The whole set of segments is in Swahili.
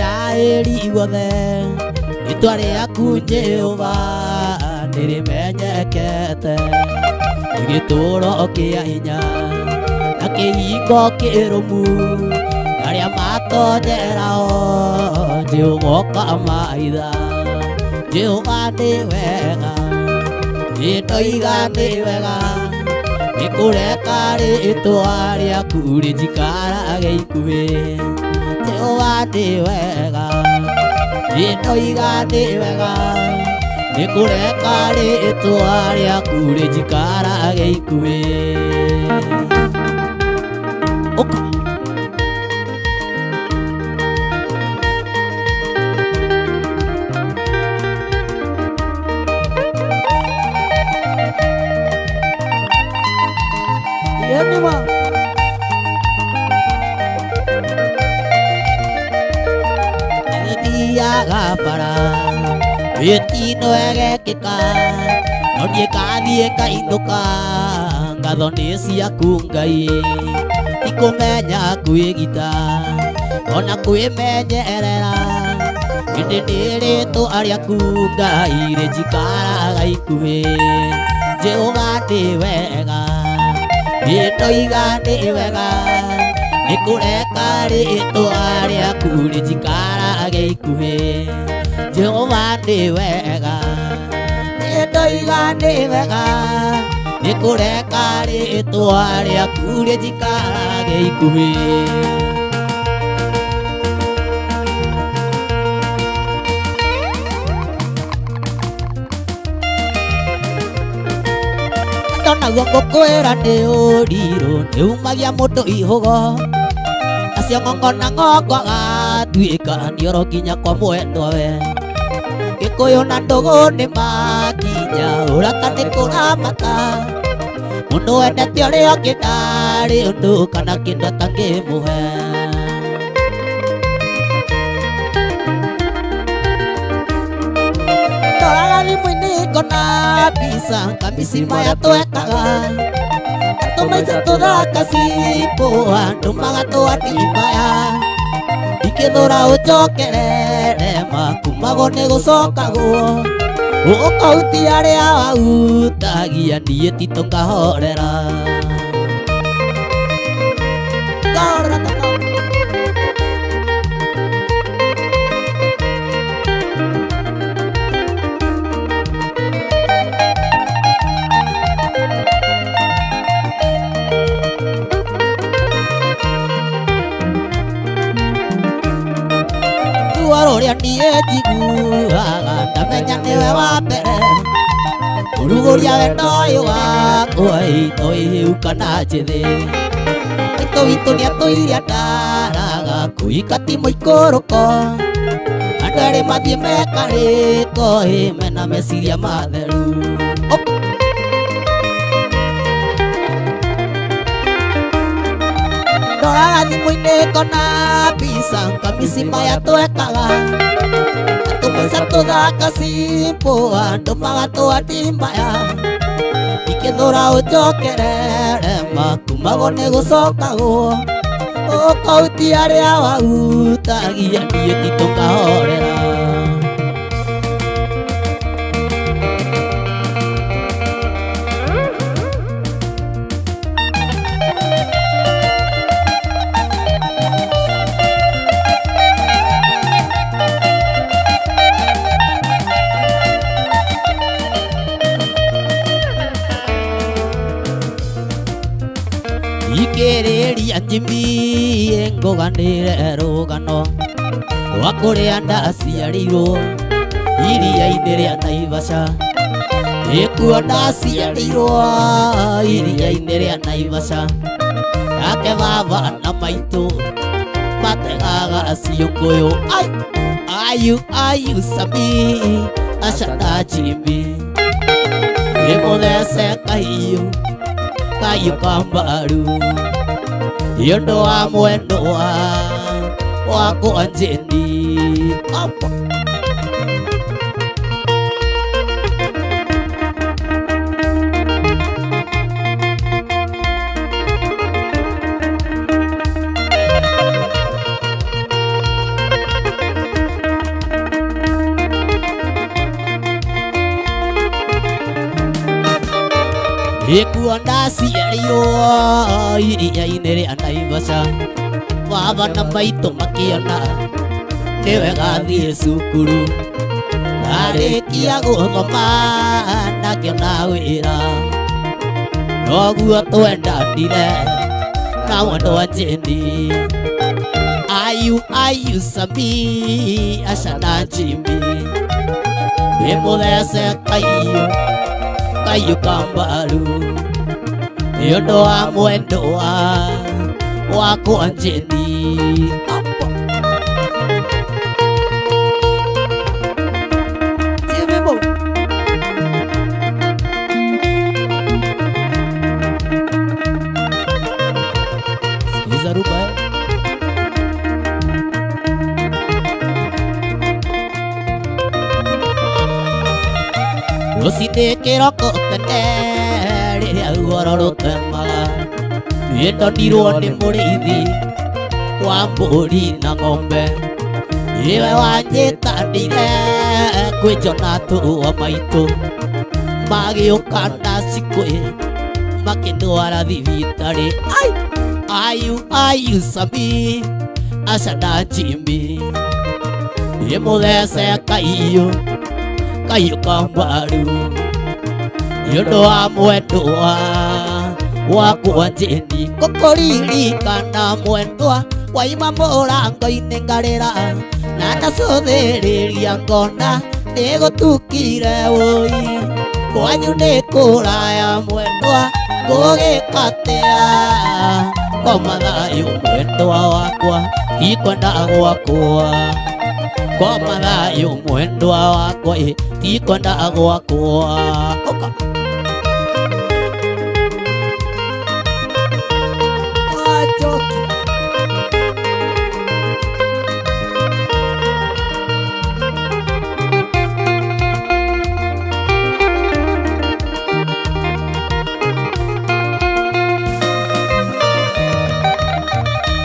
Yaeri wothe itware akunje ova nirimenyekete igituro kia hinya na kihingo kirumu aria matonjerao Jehova maitha Jehova ni wega nitoiga ni wega nikureka ritwa riaku rijikarage ikuhi Jehova ni wega nitoiga ni wega nikureka ritwa riaku rijikarage ikuhi Gafara Witino egekika no nie kathie kainduka ngatho ni ciaku Ngai ikumenya kwigita ona kwimenyerera indi ni ritwa riaku Ngai rijikaraga ikuhi Jehova ni wega nitoiga ni wega nikureka ritwa riaku rijikarage ikuhi Jehova ni wega nitoiga ni wega nikureka ritwa riaku rijikarage ikuhi naguo ngukwira ni uriru niumagia mundu ihugo acio ng'ong'ona ng'ongwaga tuika nioro nginya kwa mwendwa we Gikuyu na ndugu ni makinya uraka ni kuramata mundu wendete uria ungi ndari undu kana kindu atangimuhe thimu-ini ngona mbica ngamicima ya twekaga atumaica tuthaka ciimbo andu magatwanimbaya ikithura ucokerere makumagwo ni gucokagwo ukauti aria wautagia nie tito ngahorera uria nie njiguaga ndamenya niwe wa mbere uruguria wendo uyu wakwa itoihiu kana njithi maitũ witũ nĩatũire ndaraga kũhika ti mũikũrũko andũ erĩ mathiĩ mekarĩko mena meciria matheru ndoraga thimũ-inĩ ngona mbica ngamicima ya twekaga atũmaica tũthaka ciimbo andũ magatwanimbaya ikithura ucokerere makumagwo ni gucokagwo ukauti aria wautagia nie tito ngahorera ikiriria njimie nguganire rugano rwa kuria ndaciarirwo iria-inĩ rĩa Naivasha ikuo ndaciarirwo iria-inĩ rĩa Naivasha nake baba na maitũ mategaga ciũngũyũ ayu sami acanda jimbi imuthece kahiũ kayu kambaru yondo wa mwendo wako anjeni apa ikuona ciarirwo iria-inĩ rĩa Naivasha baba na maitũ makĩona nĩ wega thiĩ cukuru ndarĩkia gũthoma na ngĩona wĩra noguo twendanire na mwendwa Jane ayu Sami Asha na Jimmy nĩmũthece kaiũ kambaru nĩũndũ wa mwendwa wakwa Jane. Rũcinĩ kĩroko tene rĩrĩa ruoro rũtemaga nĩndonirwo nĩ mũrĩithi wa mbũri na ng'ombe nĩwe wanjĩtanĩire kwĩnjona tũrũa maitũ magĩũka na cikwĩ makĩndwara thibitarĩ ayu Sami Asha na Jimmy nĩmũthece kaiũ kambaru nĩũndũ wa mwendwa wakwa Jane gũkũririkana mwendwa waima mũrango-inĩ ngarĩra na ndacũthĩrĩria ngona nĩgũtukire wũi kwanyu nĩ kũraya mwendwa ngũgĩka atĩa koma thayũ mwendwa wakwa ndikwenda gwakwa koma thayũ mwendwa wakwa ndikwenda gwakwa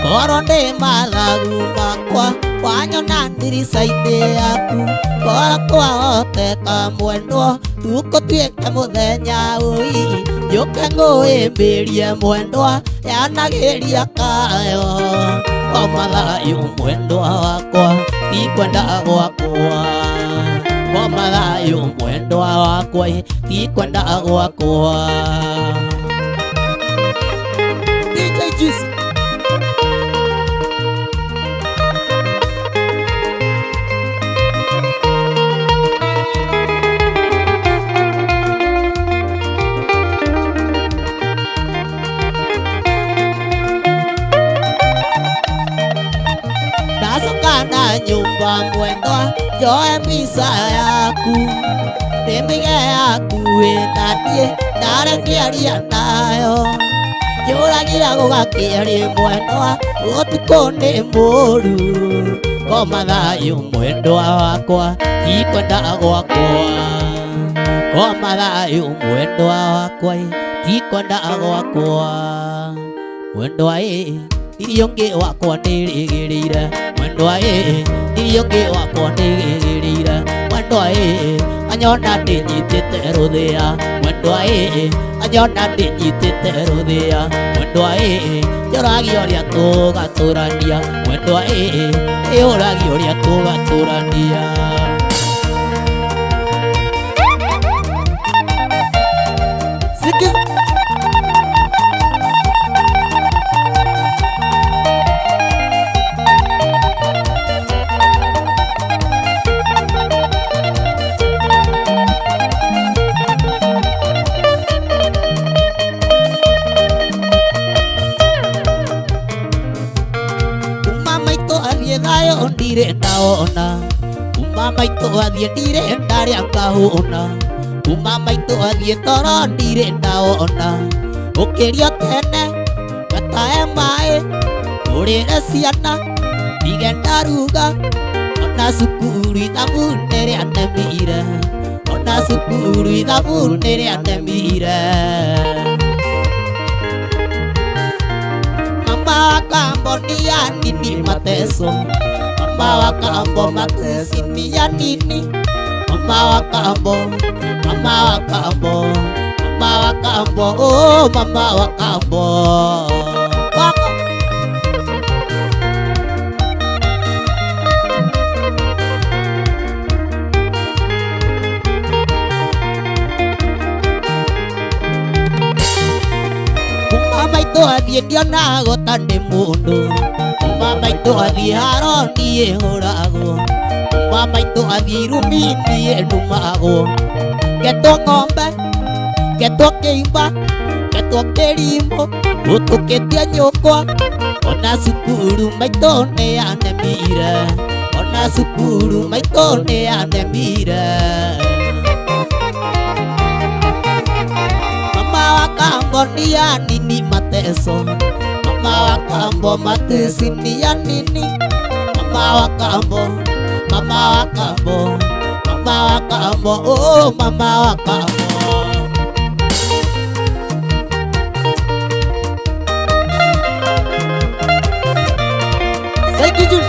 korwo ndĩ mathagu makwa wanyona ndirica-inĩ yaku kora kwahoteka mwendwa tũkũtuĩke mũthenya ũyũ njũke ngũĩmbĩrie mwendwa yanagĩria kayo koma thayũ mwendwa wakwa ndikwenda gwakwa koma thayũ mwendwa wakwa ndikwenda gwakwa. DJ Jesus na nyumba mwendwa njoe mbica yaku ndĩmĩige yaku wĩnaniĩ ndare ngĩaria nayo njũragia gũgakĩarĩ mwendwa ũtukũ nĩ mũru koma thayũ mwendwa wakwa ndikwenda gwakwa koma thayũ mwendwa wakwa ndikwenda gwakwa mwendwa irio ngĩ wakwa ndĩrĩgĩrĩire mwendwa irio ngĩ wakwa ndĩgĩrĩire mwendwa anyona ndĩnyitĩte rũthĩa mwendwa anyona ndĩnyitĩte rũthĩa mwendwa njũragia ũrĩa tũgatũrania mwendwa ũragia ũrĩa tũgatũrania. Ndire ndaona kuma maitũ athiĩ ndire ndarĩa ngahũna kuma maitũ athiĩ toro ndire ndaona ũkĩrio tene gatahe maĩ ũrĩre ciana ndige ndaruga ona cukuru ithabu nĩrĩa nemire ona cukuru ithabu nĩrĩa nemire. Mama wa kambo ni ya nini mateso mama wa kambo mateso ni ya nini mama wa kambo mama wa kambo, oh mama wa kambo. Mama itu athie ndiona gotande mundu, mama itu athie haro nie huragwo, mama itu athie irumi nie ndumagwo. Getwo ng'ombe, getwo kĩimba, getwo kĩrimũ, gũtũkĩtie nyũkwa, ona cukuru maitũ nĩyanemire, ona cukuru maitũ nĩyanemire. Mama wa kambo ni ya nini mateso, mama wa kambo matesi ni ya nini, mama wa kambo, mama wa kambo, mama wa kambo, oh mama wa kambo. Thank you.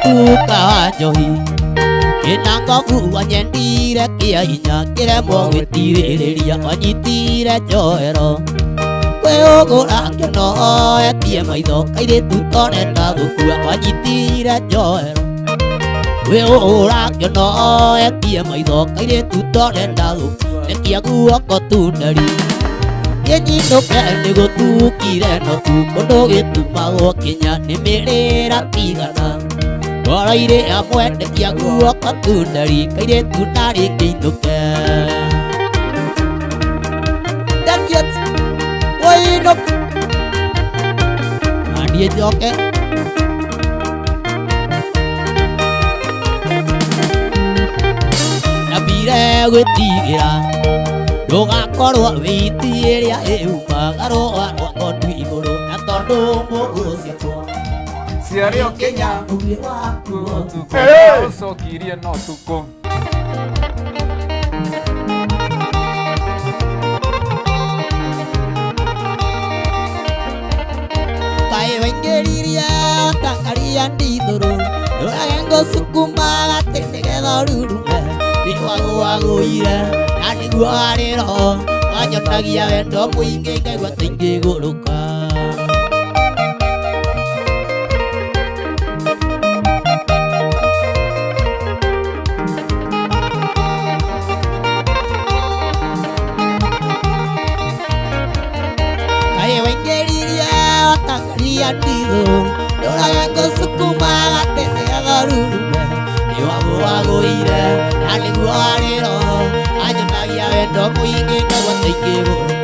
Tuka johi Kinanga kuwa nyendire kia inya kire mwagitiriria wanyitire joero Kwe ogora kiono etie maitho kaire tutonenda gukua wanyitire joero Kwe ogora kiono etie maitho kaire tutonenda gukua nekia guoko tunari Yenyinoke nigutukire no tukondo gitumagwo kinya nimirira tigana Waraire amwe nekia guoko tunari kaire tunari kiinuke Dakiet Wainok Andie joke Nabire gwitigira Ndugakorwo witiria iumaga rwa rwako iguru na tondu muguciatwo Ciarĩ o Kenya ũcokirie no tukũ Kaĩ waingĩririe tangaria ndithũrũ ndũrage ngũcukuma gatĩ nĩgetha ũrurume nĩwagũagũire na nĩguo harĩ roho wanyonagia wendo mũingĩ ngaigua ta ingĩgũrũka Kaĩ waingĩririe tangaria ndithũrũ ndũrage ngũcukuma gatĩ nĩgetha ũrurume nĩwagũagũire na nĩguo harĩ roho wanyonagia wendo mũingĩ ngaigua ta ingĩgũrũka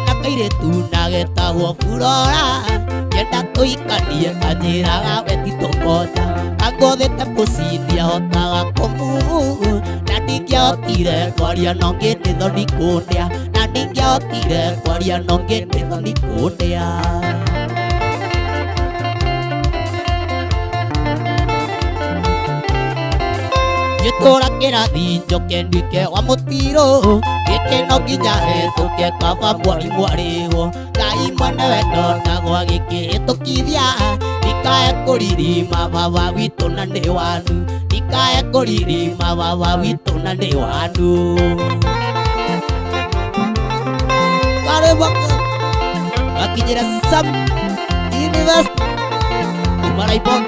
na kairitu na getagwo Furora Yenda tuikanie kanjĩraga we ti tũkota Angothete kũcindia hotaga kũmuvu Na ndingĩahotire kwaria no ngĩndĩtho ndikũndĩa Na ndingĩahotire kwaria no ngĩndĩtho ndikũndĩa Gĩtũra kĩrathi njoke nduĩke wa mũtiro Gĩkeno nginya hetũke kaba mwarimũ arĩho Ngai mwene wendo na gwa gĩkĩhĩtũkithia Ndikae kũririma baba witũ na nĩ wanu Ndikae kũririma baba witũ na nĩ wanu Karĩ baka makinyira Sam University Maraipok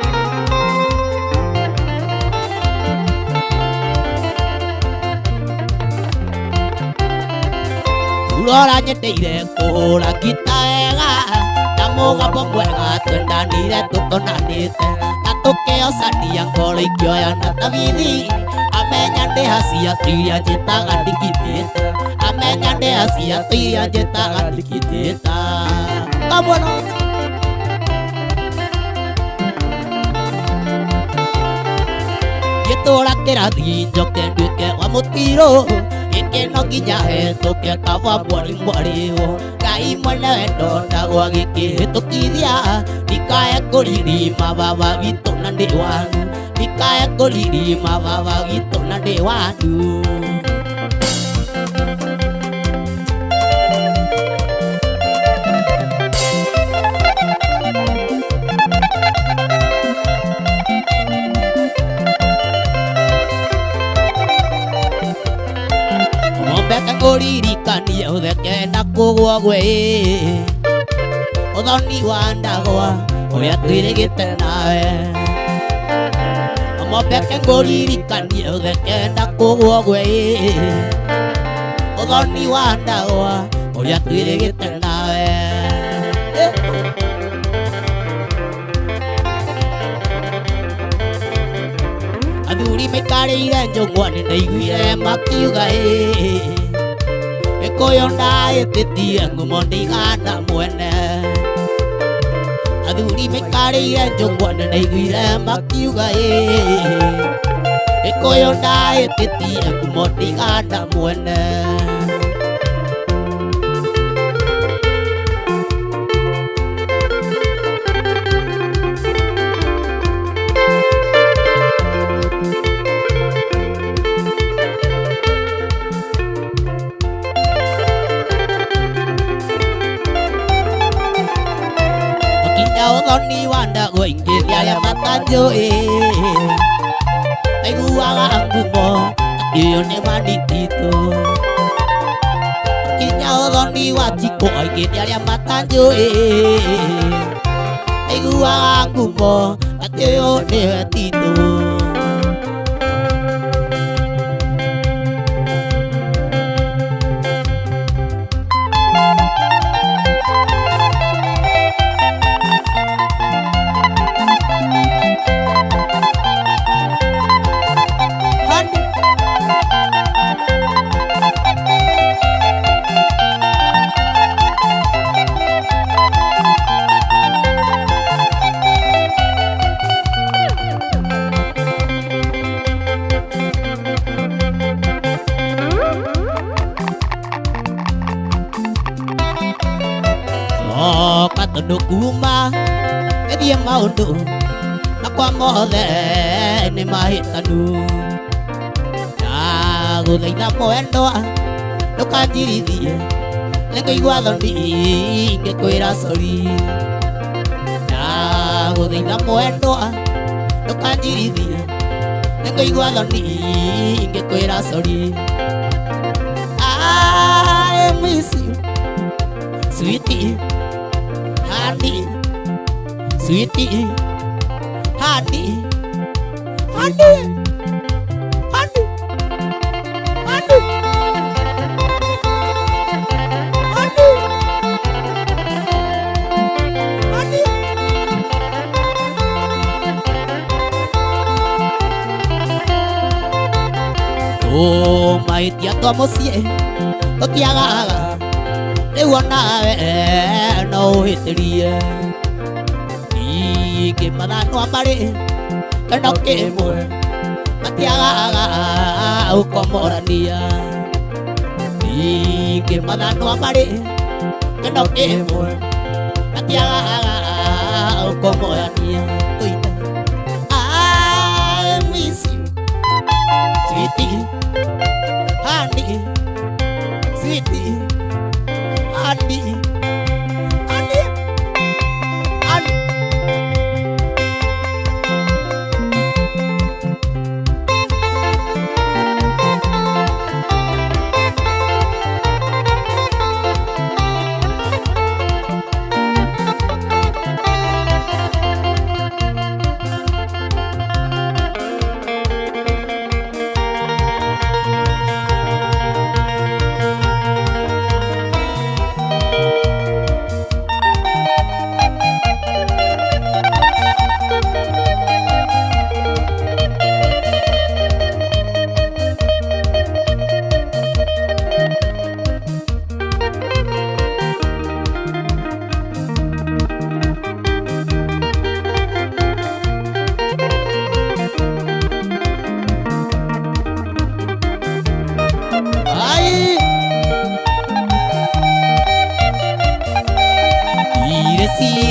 Urora nyendeire kuhura gita wega na mugambo mwega twendanire tutonanite na tukeocania ngoro ikioya na tabithi amenya ndi hacia tuiria njitaga ndikithite amenya ndi hacia tuiria njitaga ndikithita kamono gitura kirathi njoke nduike wa mutiro no nginya hetũke kaba mwarimu Ngai mwene wendo ndagwa gĩkĩhĩtũkithia ndikae kũririma baba witũ na ndĩ wanyu ndikae kũririma baba witũ na ndĩ wanyu Kuririkanie utheke na kugwa gwe uthoni wa ndagwa uria twirigite nawe Mombeke kuririkanie utheke na kugwa gwe uthoni wa ndagwa uria twirigite nawe athuri maikarĩire njũng'wa nĩndaiguire makiuga Koyo ndaĩtĩtie ngumo ndĩigana mwene athuri maikarĩire njũng'wa nĩndaiguire makiuga koyo ndaĩtĩtie ngumo ndĩigana mwene Uthoni wa ndagwa ingĩria arĩa matanjũĩ aiguaga ngumo atĩo nĩ mandititũ kinya uthoni wa Tiko ingĩria arĩa matanjũĩ aiguaga ngumo atĩo nĩwe Tito Katondu kuma ethie maundu na kwa mothe ni mahitanu na guthaitha mwendwa ndukanjirithie nĩngĩigua thoni ngĩkwĩra sorry na guthaitha mwendwa ndukanjirithie nĩngĩigua thoni ngĩkwĩra sorry I miss you sweetie honey sweetie honey honey honey honey honey oh maitia twa mũciĩ tũtiagaga rĩu onawe no ũhĩtĩrie ningĩ mathanwa marĩ kĩndũ kĩmwe matiagaga gũkomorania ningĩ mathanwa marĩ kĩndũ kĩmwe matiagaga gũkomorania I miss you sweetie honey sweetie honey honey honey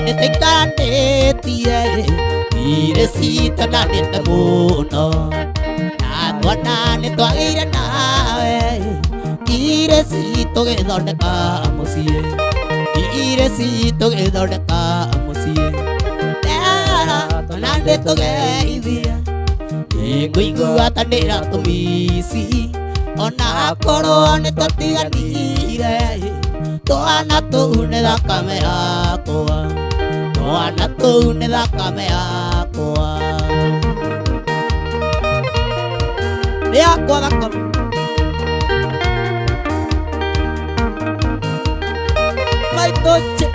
nĩtũikaranĩtie thirĩ citũ na nĩte mũno na tuona nĩtwagĩire nawe thirĩ citũ gĩthondeka mũciĩ thirĩ citũ gĩthondeka mũciĩ na nĩtũgeithia ngũigua ta ndĩratũmici ona korwo nĩtũtiganire twana tũu nĩ thakame yakwa twana tũu nĩ thakame yakwa nĩ yakwa thakame maitũche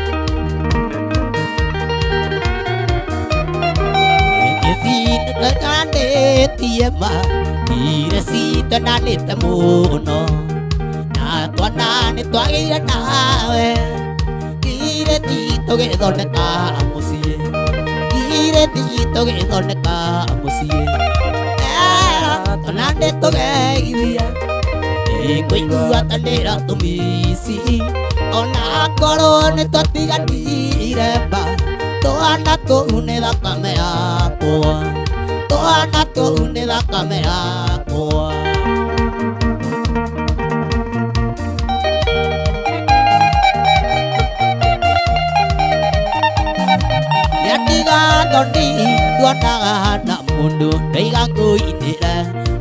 nĩtũikanĩtie ma thirĩ citũ na nĩte mũno na twana nĩtwagĩire nawe thirĩ citũ gĩthondeka mũciĩ thirĩ citũ gĩthondeka mũciĩ twana nĩtũgeithia ngũigua ta ndĩratũmici ona korwo nĩtũtiganire mba twana tũu nĩ thakame yakwa twana tũu nĩ thakame yakwa yatiga ndoni tuonaga na mũndũ ndaiga ngũinĩra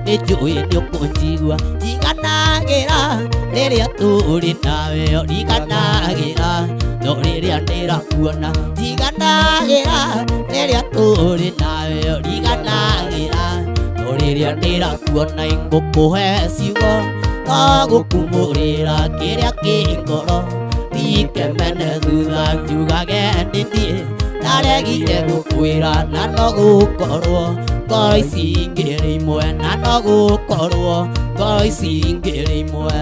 nĩnjũĩ nĩũkũnjigua njiganagĩra rĩrĩa tũrĩ nawe ndiganagĩra no rĩrĩa ndĩrakuona njiganagĩra rĩrĩa tũrĩ nawe ndiganagĩra no rĩrĩa ndĩrakuona ngũkũhe ciugo no gũkumũrĩra kĩrĩa kĩ ngoro ndikemene thutha njugage nĩ niĩ naregire gũkwĩra na no gũkorwo ngoro ici ngĩrĩ imwe na no gũkorwo ngoro ici ngĩrĩ imwe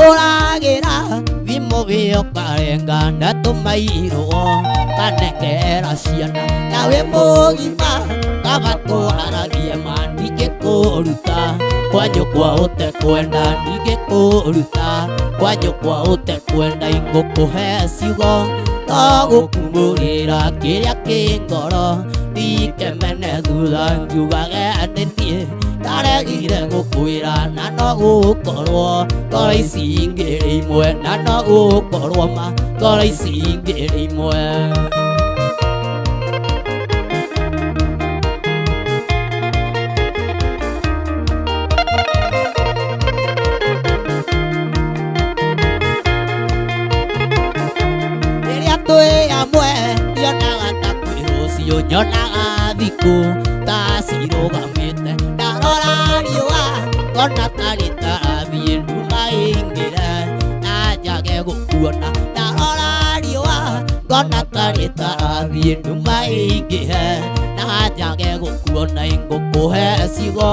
ũragĩra thimũ ĩyo karenga ndatũmairwo kanengera ciana nawe mũgima kaba twaragie ma ndingĩkũruta kwa nyũkwa ũtekwenda ndingĩkũruta kwa nyũkwa ũtekwenda ingũkũhe ciugo no gũkumũrĩra kĩrĩa kĩ ngoro ndikemene thutha njugage nĩ niĩ ndaregire gũkwĩra na no gũkorwo ngoro ici ngĩrĩ imwe na no gũkorwo ma ngoro ici ngĩrĩ imwe rĩrĩa twĩ amwe ndionaga ta kwĩ rũciũ nyonaga thikũ ta cirũgamĩte ndarora riũa ngona ta rĩtarathiĩ nduma ĩingĩre na njage gũkuona ndarora riũa ngona ta rĩtarathiĩ nduma ĩingĩhe na njage gũkuona ngũkũhe ciugo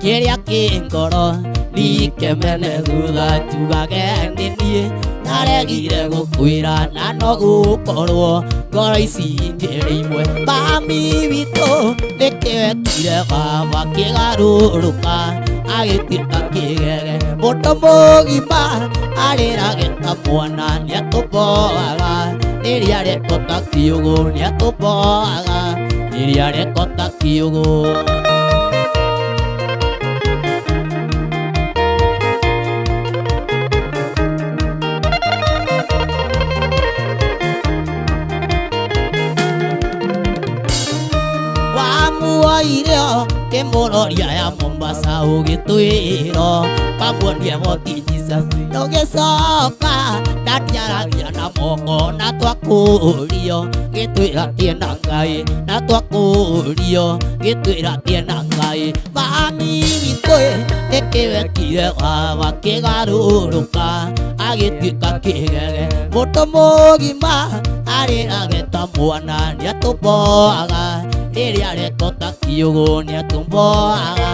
kĩrĩa kĩ ngoro ndikemene thutha njugage nĩ niĩ ndaregire gũkwĩra na no gũkorwo ngoro ici ngĩrĩ imwe mami witũ nĩkĩwekire baba kĩgarũrũka agĩtuĩka kĩgege mũndũ mũgima arĩrage ta mwana nĩatũmboaga rĩrĩa rekota kiũgũ nĩatũmboaga rĩrĩa rekota kiũgũ irio kĩmũroria ya Mombasa ũgĩtwĩro pamuonie voti Jesus ũgĩcoka ndatiaragia na moko na twakũrio gĩtwĩra tiena Ngai na twakũrio gĩtwĩra tiena Ngai mami witũ nĩkĩwekire baba kĩgarũrũka agĩtuĩka kĩgege mũndũ mũgima arĩrage ta mwana nĩatũmboaga rĩrĩa rekota kiũgũ nĩatũmboaga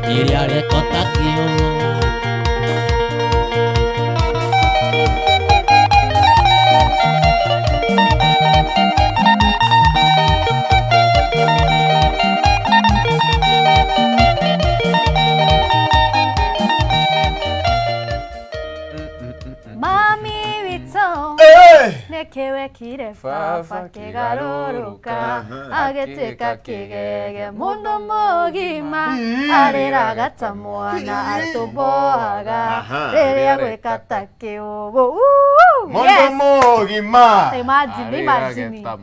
rĩrĩa rekota kiũgũ kewe kire fafa kegaruruka ageteka kigege mundu mugima arira gatamwana atuboaga riria gwikata kiubu mundu mugima imagine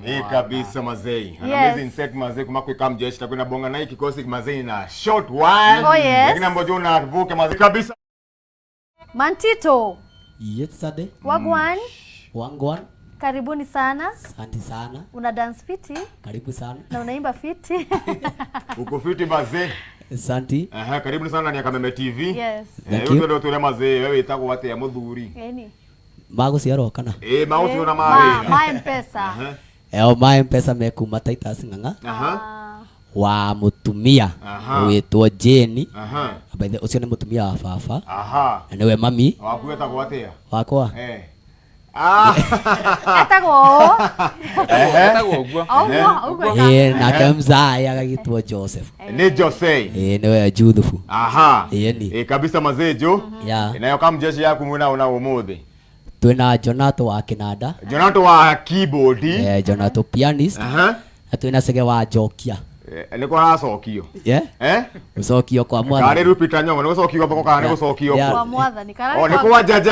hii kabisa mazei amazing set mazei kumakwika mjeshi takwenda bonga na hii kikosi mazei na short while lakini ambacho unavuka mazei kabisa. Mantito Yes sade. Wagwan. Wagwan. Karibuni sana. Asante sana. Una dance fiti? Karibu sana. Na unaimba fiti? Uko fiti mazee. Asante. Karibu sana ndani ya Kameme TV. Yes. Yote ndio tule mazee wewe itako wate ya muthuri. Eni. Mago ciaro kana. Mago ciona mari. Ma M-Pesa. Ma M-Pesa mekuma Titus nganga. Wa mutumia witwo Jane abaithe ucio ni mutumia wa baba niwe mami waku etagwo watia wakwa etagwo na kamzai agagitwo Joseph ni Joseph niwe Juthufu kabisa mazejo inayo kama mjeshi yaku mwina una umuthi twina Jonato wa kinanda Jonato wa keyboard Jonato pianist na twina Sege wa jokia niko aracokio ucokio kwa mwana kare rupita nyongo niko cokio bako kana niko cokio kwa mwana ni kare niko wajaja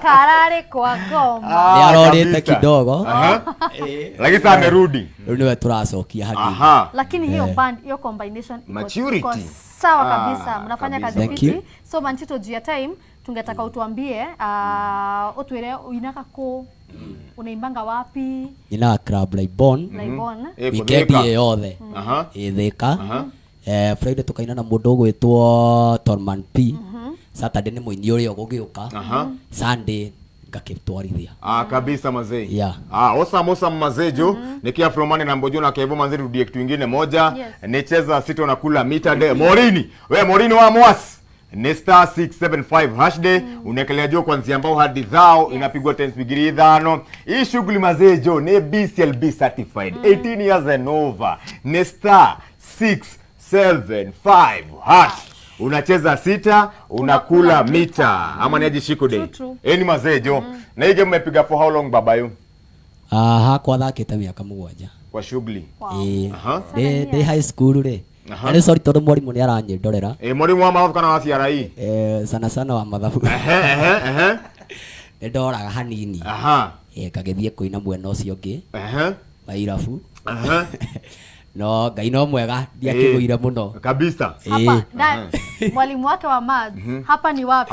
karare kwa ngoma ni arorite kidogo lakini sasa amerudi niwe turacokia hadi lakini hiyo band hiyo combination iko sawa kabisa mnafanya kazi fiti. So Mantito juu ya time tungetaka utuambie utwire uinaka ko unaimbanga wapi? Ina club Laibon weekend yothe Thika Friday tukaina na mundu gwitwo Torman P Saturday ni muini uri ogugiuka Sunday ngakitwarithia kabisa mazee osa mazejo nikia fromane na mbojo na kevo manzi rudie kitu kingine moja nicheza sito na kula mita de Morini wa Mwasi ni star 675 hashday unekelea jo kwanzia ambao hadi dhao inapigwa 10 bigiri dhano. Hii shughuli mazejo ni BCLB certified 18 years and over. Ni star 675 hash unacheza sita unakula mita ama niaje shiko day ni mazejo na hii game umepiga for how long baba yo? Kwa thakite miaka 7 kwa shughuli de high school re ani sorry todo mwalimu ni aranyindorera mwalimu wa mathabu kana wa CRE sana wa mathabu ndoraga hanini kagethie kuina mwena ucio ngi wa irabu no ngai no mwega ndiakiguire muno kabisa hapa mwalimu wake wa maths hapa ni wapi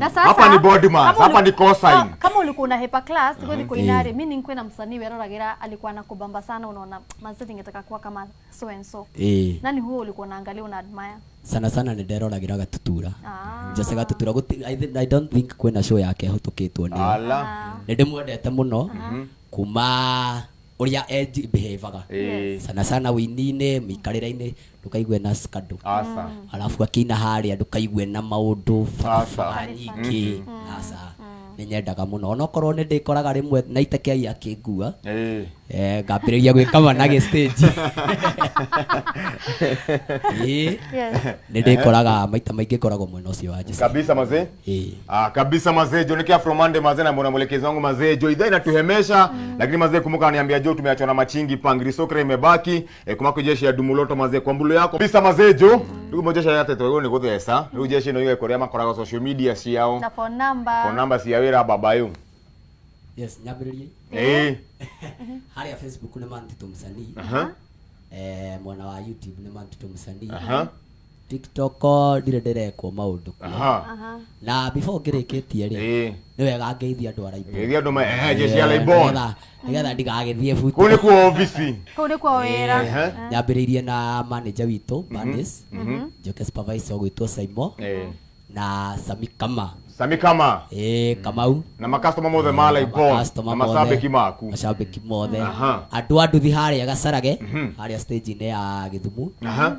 na sasa hapa ni body mass hapa ni cosine kama ulikuwa una hepa class kwani kuinare mimi ninkwe na msanii weroragira alikuwa anakubamba sana unaona manzi ningetaka kuwa kama so and so nani huo ulikuwa unaangalia una admire sana ni nderoragira Gatutura Jose Gatutura I don't think kwena show yake hutukitwo ni ndimwendete muno kuma uria behavior sana wini-ine mikarira-ine ndukaigue na skado alafu akina haria ndukaigue na maundu fara nyingi ninyendaga muno onokorwo ni ndikoraga rimwe na itekeai akingua ngambiriria gwikama na stage ni ndikoraga maita maingi koragwo mwena ucio wa Jesse kabisa mazee kabisa mazee jo nikia from Monday mazee na mbona mwelekezi wangu mazee jo idhaa inatuhemesha lakini mazee kumbuka niambia jo tumeachwa na machingi pangri sokre imebaki kumako jeshi ya Dumuloto mazee kwa mbulo yako kabisa mazee jo ndugu mojesha yate to ni guthesa ndugu jeshi no iwe korea makoraga social media ciao na phone number cia wira baba yo nyambiririe haria Facebook ni Mantito msanii mwana wa YouTube ni Mantito msanii TikTok ndirekwo maundu na before ngirikitie ri ni wega ngeithia andu araibona jeshi ya Laibon nigetha ndigagithie futi kuni kwa office kuni kwa wira nyambiririe na manager witu Bandis Joke supervisor gwitwo Saimo na Samikama Kamau na makastoma mothe ma Laibon na mashabiki maku mothe andu thi haria Gacharage haria stage ne ya Githumu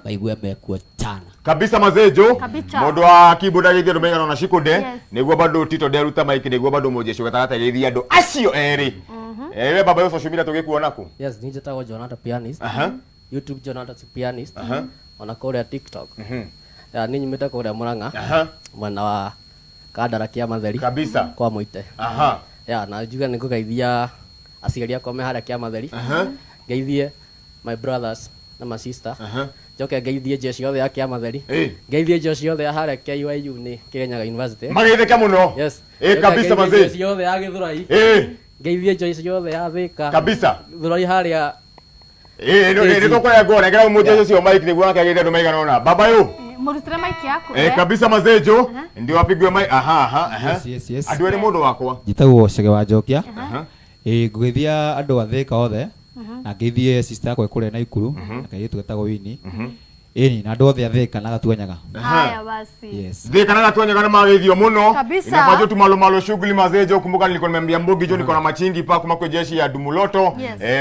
baigue mekuo chana kabisa mazejo mundu wa keyboard agithia ndu mengana na shikude niguo bado Tito deruta maiki niguo bado mojesho gatagata githia andu acio eri baba yo social media tugikuona ku ninjetago Jonathan Pianist YouTube Jonathan Pianist ona kuria TikTok ninyi meta kuria Murang'a mwana wa Kadara kia Matheri kabisa kwa Muite ya na juga nĩ ngũgeithia aciari akwa me harĩa Kĩamatheri ngeithie my brothers na my sister njoke ngeithie jeshi yothe ya Kĩamatheri ngeithie jeshi yothe ya harĩa KYU nĩ Kĩrĩnyaga University mageithĩke mũno yes kabisa mazee jeshi yothe ya Gĩthũrai ngeithie jeshi yothe ya Thĩka kabisa Gĩthũrai harĩa ndio kwa ngora ngera mmoja cio mike niguo akagenda ndo maigana ona baba yo murutire mike yako kabisa mazee jo ndio apigwe mike yes andũ nĩ mũndũ wakwa njitagwo Chege wa Njokia ngũgeithia andũ a Thĩka othe na ngeithie sister yakwa kũrĩa Naikuru na kairĩtu getagwo Winnie eni na andũ othe a Thĩka na Gatuanyaga haya basi yes Thĩka na Gatuanyaga na mageithio muno kabisa inafanya tu malo shughuli mazee jo kumbuka nilikuwa nimemwambia Mbogi jo niko na machingi pa kuma kwa jeshi ya Dumuloto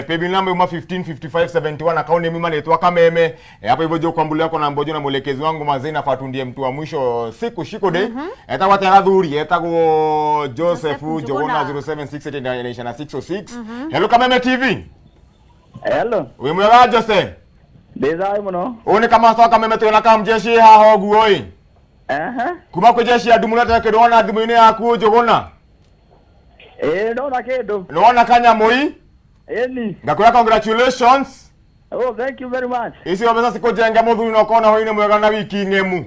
paybill number 155571 account mimi naitwa Kameme hapo hivyo jo kwambuli yako na Mbojo na mwelekezi wangu mazee na fatundie mtu wa mwisho siku shiko de etagwa tena dhuri etagwo Joseph Jogona 07689606 hello Kameme TV hello wewe mwega Joseph Ndezai muno. One kama soka Kameme tena kama mjeshi haho guoi. Kuma kwa jeshi ya Dumuloto kedona thimũ-inĩ yaku Jogona. Ndona kĩndũ. Nona kanya moi? Eni. Ngakwĩra congratulations. Oh, thank you very much. Icio mbeca cikujenga mũthuri na ũkona hwainĩ mwega na wiki ng'emu.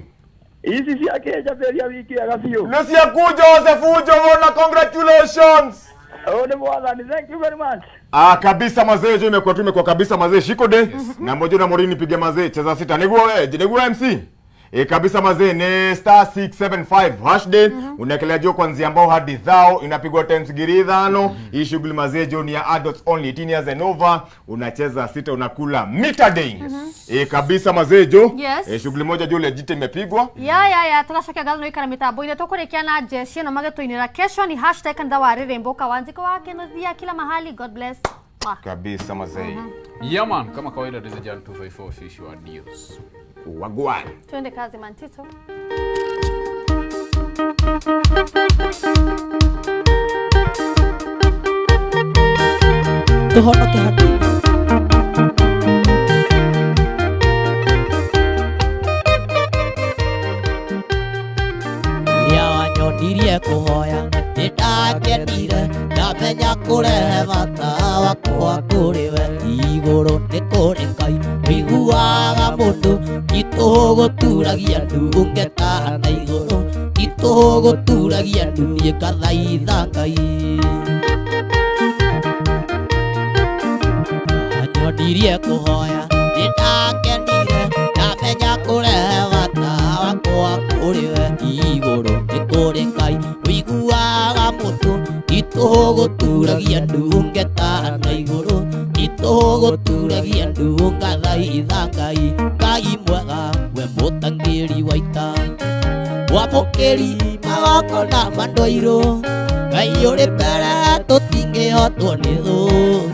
Ici ciakĩnjambĩria wiki ega biũ. Nĩ ciaku Joseph Jogona, congratulations. Oh, ni mwathani, thank you very much. Kabisa mazee jo imekuwa kabisa mazee shiko de na Mbojo na Morini pige mazee cheza sita niguo MC kabisa mazee ni star 675 hash day unaekelea jo kuanzia ambao hadi thao inapigwa times giri 5 hii shughuli mazee jo ni ya adults only 18 years and over unacheza sita unakula meter day kabisa mazee jo shughuli moja jo legit imepigwa ya tunashokia gazo ikara mitambo ile tukurekia na jeshi na magetuinira kesho ni hashtag kanda wa Rembo Kawanziko wake nozia kila mahali. God bless kabisa mazee Yaman kama kawaida Dejan 254 official news wagwan twende kazi Mantito tuhonoke hadi ya wanyonirie kuhoya nitakenire ndamenya kurehe bata wakwa kuri we iguru ni kuri Ngai wiguaga mundu gituguturagia ndungeta na iguru gituguturagia ndunie kathaitha Ngai anyonirie kuhoya nitakenire ndamenya kurehe bata wakwa kuri we iguru ni kuri Ngai wiguaga mundu gituguturagia ndungeta na iguru gituguturagia ndunga thaitha Ngai Ngai mwega we mutangiri wa ita wamukiri magoko na mandoiro Ngai uri mbere tutingihotwo ni thu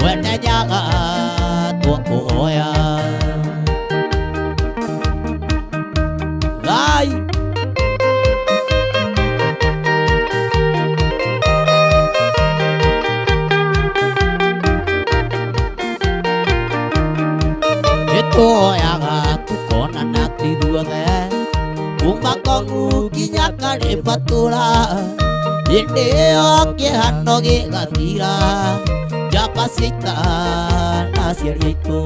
wene nyaga twakuhoya Ngai tuoyaga tukona na tithuothe kuma Kongu nginya Karibatura hĩndĩ ĩyo kĩhano gĩgathira njamba cia ita na aciari aitũ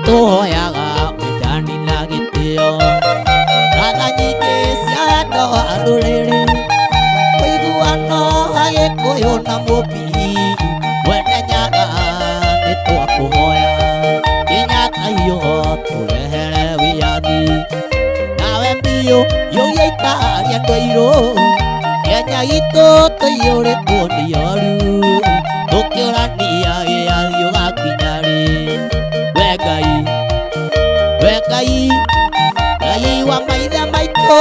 tuoyaga wendani na gĩtĩo gatha nyingĩ cia andũ a rũrĩrĩ ũiguano Agĩkũyũ na Mũmbi wene nyaga nĩ twakũhoya Kĩnyatta hiyo tũrehere wĩyathi nawe mbiũ yũria itaria andũ airũ Kenya gitũ tũiyũrĩtwo nĩ oru tũkĩũrania gĩathi ũgakinya rĩ Ngai, Ngai wa maithe maitũ